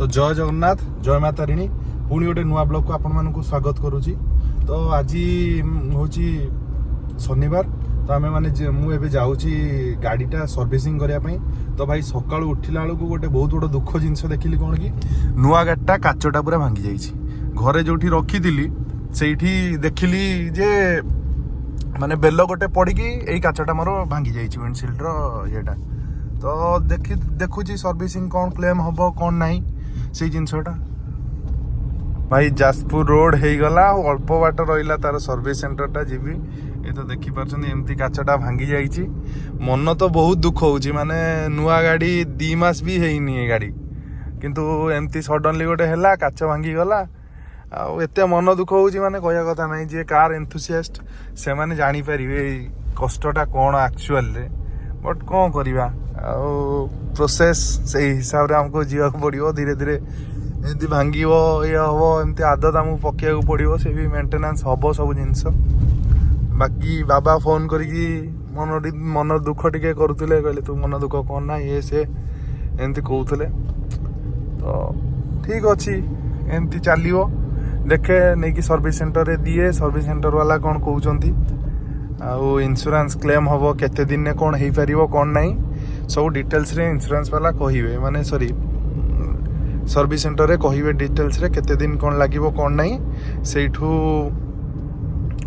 तो जय जगन्नाथ जय माँ तारिणी पुणी गोटे नुआ ब्लॉग को आपण मानक स्वागत करुच्ची। तो आज हूँ शनिवार तो आम मैंने मुझे जाऊँगी गाड़ीटा सर्विसिंग करने। तो भाई सका उठिला बेलू गोटे बहुत बड़ दुख जिनस देखिली कौन कि नुआ गाड़ीटा काचटा पूरा भांगी जाइए। घरे जो रखी से देखिली जे माने बेल गोटे पड़ी यही काचटा मोर भांगी जाइए विंडशील्ड येटा। तो देखुची सर्विसिंग कौन क्लेम हम कौन नहीं से जिनसटा। भाई जाजपुर रोड हो गला अल्प बाट रहा तार सर्विस सेंटरटा जीवी। ये तो देखी एमती काचटा भांगी जाइए। मन तो बहुत दुख हो माने नुआ गाड़ी 2 मास भी है गाड़ी किंतु एमती सडनली गोटे है काच भांगी गला। आते मन दुख हो माने कह कथा नहीं जे कार एंथुसियास्ट से माने जानी पारिबे कष्टटा कौन एक्चुअल रे। बट कौन करवा प्रोसेस से हिसाब से हमको जीवाक पड़ो। धीरे धीरे एमती भांग ये हम एमती आदत आमको पकेया पड़ो से भी मेंटेनेंस हम सब जिनस। बाकी बाबा फोन करिकी मन दुख टिके करुले कहले तू मन दुख कौन ना ये से एमती कहते। तो ठीक अच्छी एमती चलो देखे नहीं कि सर्विस सेंटर रे दिए सर्विस सेंटर वाला कौन कहते आउ इंश्योरेंस क्लेम हम केते दिन में कौन हो पार कौन नहीं सब डिटेल्स रे इंश्योरेंस वाला कहे माने सॉरी सर्विस सेंटर रे कहे डिटेल्स रे केते दिन कौन लगे कौन नहीं सेठू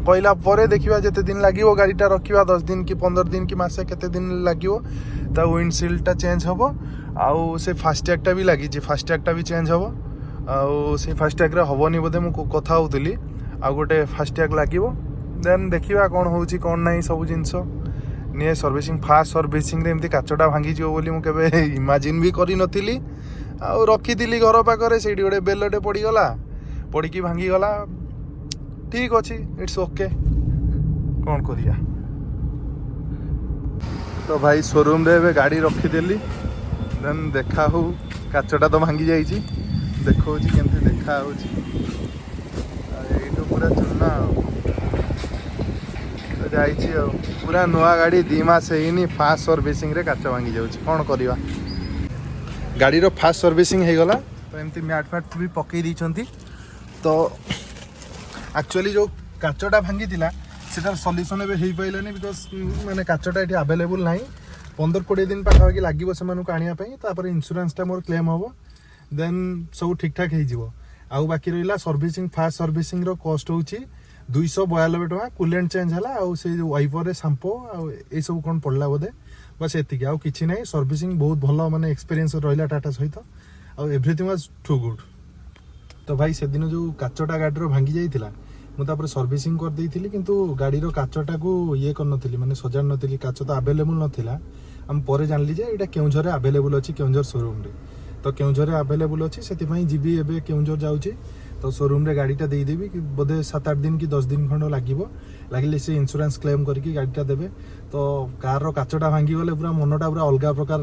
कहला पर देखा जिते दिन लगे गाड़ीटा रखा 10 दिन कि 15 दिन कि मासे केते दिन लगे ता विंडशील्डटा चेंज हम आउ से फास्टैगटा भी लगी फास्टैगटा भी चेंज हम आउ से फास्टैग रे हबनी बोधे मु कथा होउतली आ गोटे फास्टैग लगे देन देखा कौन होची कौन नहीं सब जिनस निये सर्विसिंग फास्ट सर्विसिंग रे एमती काचटा भांगी जीव बोली मुझे इमाजिन भी करी नथिली। आउ रखी घर पाखरे से गोटे बेलटे पड़गला पड़ी भांगी गला। ठीक अच्छे इट्स ओके कौन करिया। तो भाई शोरूम रे गाड़ी रखीदेली देन देखा हो काचटा तो भांगी जाइए देखा केमती देखा हो पूरा चुना जाइए पूरा नुआ गाड़ी 2 मास है फास्ट सर्विसिंग रे काच भांगी जाऊँ कौन करवा। गाड़ीर फास्ट सर्विसिंग हो गला तो एमती मैट फैट भी पकई दी। तो एक्चुअली जो काचटा भांगी थिला सेटार सॉल्यूशन एबे हो पाइलानी बिकॉज माने काचटा ये अवेलेबल ना 15-20 दिन पाखापाखि लगे से आने इंश्योरेंसटा मोर क्लेम हम देन सब ठीक ठाक हो। आउ बाकी रहा सर्विसिंग फास्ट सर्विसिंग कॉस्ट हूँ 292 टका। कूलेंट चेंज है आउ से वाइपर शैम्पू आउ सब कौन पड़ा बोधे बस एतिक आउ किछि नहीं। सर्विसिंग बहुत भल माने एक्सपीरियंस रहा टाटा सहित आउ एवरीथिंग वाज टू गुड। तो भाई से दिन जो काचटा गाड़ी भांगी जाइथिला मुझे सर्विसिंग कर देइथिली किंतु गाड़ीर काचटा को ये करनथिली माने सजाड़ नथिली काच तो अवेलेबल नथिला। हम पर जानली जे एटा केउझर अवेलेबल अछि केउझर शोरूम रे। तो केउझर अवेलेबल अछि सेति जीवी एबे केउझर जाउछि तो शोरूम रे गाड़ीटा देदेवी कि बोधे 7-8 दिन कि 10 दिन खंड लगे से इंश्योरेंस क्लेम करके गाड़ीटा देवे। तो कार काचटा भांगी गले पूरा मनटा पूरा अलग प्रकार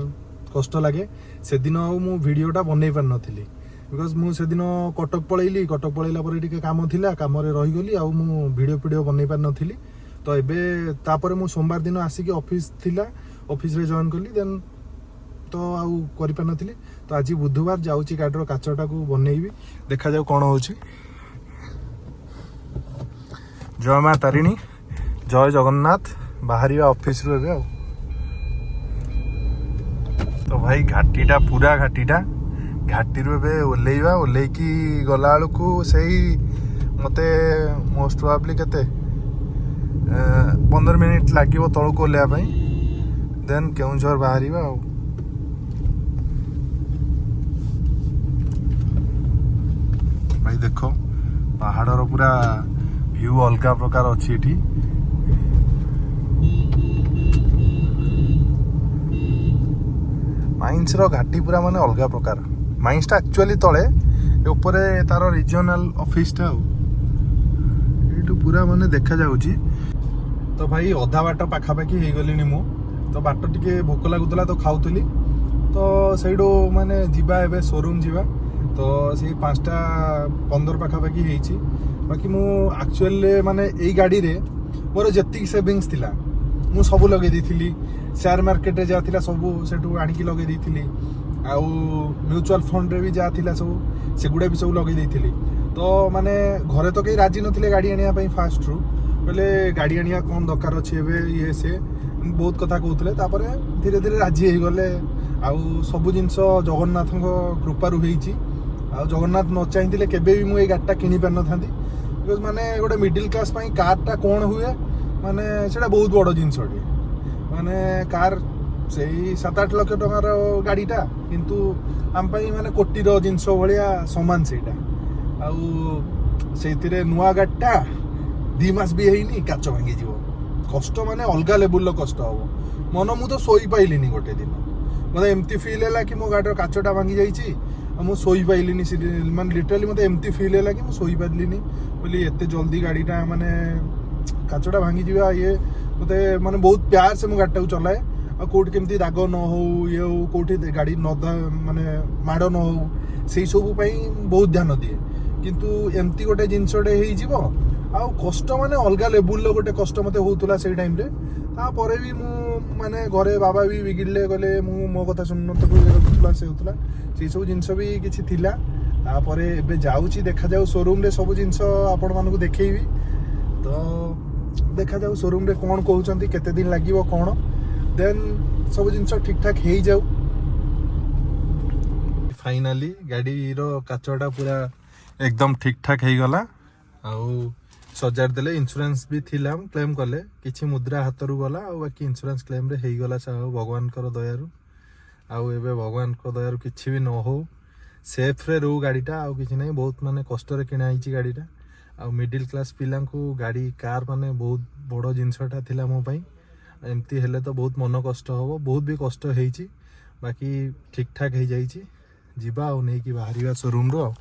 कष्ट लगे। से दिन मु वीडियोटा बनै पार नथिली बिकॉज मुझे दिन कटक पलैली कटक पलैला पर टिके काम थिला काम रे रहीगली आउ मु वीडियो बनै पार नथिली। तो एबे तापर मु सोमवार दिन आसिक ऑफिस थिला ऑफिस रे जॉइन कली देन तो आउ करि पार नथिली। तो आज बुधवार जाउची गाडीर काचटा को बनैबी देखा जाऊ कौन होची। जय माँ तारिणी जय जगन्नाथ बाहर ऑफिस रो एबे। तो भाई घाटीटा पूरा घाटीटा घाटी रू एबे ओल्लेइबा ओल्लेइकी गला बेलू से मते मोस्ट प्रोबेबली केते 15 मिनिट लगे तलू ओल्लैया देन केउझर बाहर। भाई देख पहाड़र पूरा व्यू अलग प्रकार अच्छी एठी। माइंस घाटी पूरा माने अलग प्रकार माइंसटा एक्चुअली तले ऊपर तार रिजनल ऑफिसटा ये पूरा माने देखा जाउची। तो भाई अधा बाट पाखापाखि हो गली मु तो बाट टिके भोक लगुला तो खाऊली तो सहीडू माने जीवा एबे शोरूम जीवा। तो से 5:15 पाखापाखि होइची। बाकी मु एक्चुअली माने एई गाड़ी रे मोर जत्ती सेविंग्स थिला मु सब लगे दी शेयर मार्केट रे जा थिला सब सेटू आनी की लगे दी आउ म्यूचुअल फंड रे भी जा थिला सब सेगुडा भी सब लगे देइथिली तो माने घरे तो कहीं राजी नथिले गाड़ी आनिया पई फास्ट रु बोले गाड़ी आनिया कौन दरकार अछि एबे ये से बहुत कथा कहउतले तापरे धीरे धीरे राजी हो गले आउ सब जिंस जगन्नाथ कृपारू होईची आ जगन्नाथ न चाहिए केबे भी मुझे गाड़ीटा किनी पार नथांती बिकज माने गोटे मिडिल क्लास पई कारटा कौन हुए माने सेटा बहुत बड़ जिनस माने कार से 7-8 लाख टंकार गाड़ीटा किंतु आम पई माने कोटीर जिनस भलिया समान सेटा आउ सेतिरे नुआ गाड़ीटा 2 मास भी हेइनी काच भांगी जीवो कष्ट माने अलगा लेवल कष्ट हबो मन मु तो सोई पाइलिनी गोटे दिन मतलब एमती फील है कि मो गाड़ीर काचटा भांगी जाइए मु सोई पाइलिनी माने लिटराली मत एमती फील है कि मु सोई पारिलिनी बोली एते जल्दी गाड़ीटा माने काचटा भांगी जीवा ये मते माने बहुत प्यार से मो गाड़ीटा चलाए आ कोट केमती दाग न हो ये हो कोठी गाड़ी न माने माड़ न हो से सब पई बहुत ध्यान दिए किंतु एमती गोटे जिनसटे हेइ जीवो आ कष्ट माने अलगा लेवल गोटे कष्ट मते होतुला से टाइम रे तापर भी मु माने घरे बाबा भी बिगिड़ले गले मु मो कथा सुन नतुला से होतुला से सब जिनस भी किछि थिला तापर एबे जाउची देखा जाउ शोरूम रे सब जिनस आपण मानको देखैबी तो देखा जाउ शोरूम रे कोन कहउचंती केते दिन लागिवो कोन देन सब जिनस ठीक ठाक हेइ जाउ फाइनली गाड़ी रो काचटा पूरा एकदम ठीक ठाक हेइ गला आउ सजार देले इंश्योरेंस भी थिला क्लेम कले किछि मुद्रा हाथ रु गला आ बाकी इंश्योरेंस क्लेम रे हेइ गला भगवान कर दयारु आउ एबे भगवान को दयारु किछि भी न हो सेफ रे रो गाड़ीटा आउ किछि नै बहुत माने कष्ट रे किना आइछि गाड़ीटा आउ मिडिल क्लास पिला को गाड़ी कार माने बहुत बड़ जिनसटा थिला मो पई एमती हेले तो बहुत मन कष्ट हबो बहुत भी कष्ट हेइछि बाकी ठीक ठाक हे जाइछि जीवा आउ नै कि बाहरिवा शोरूम रो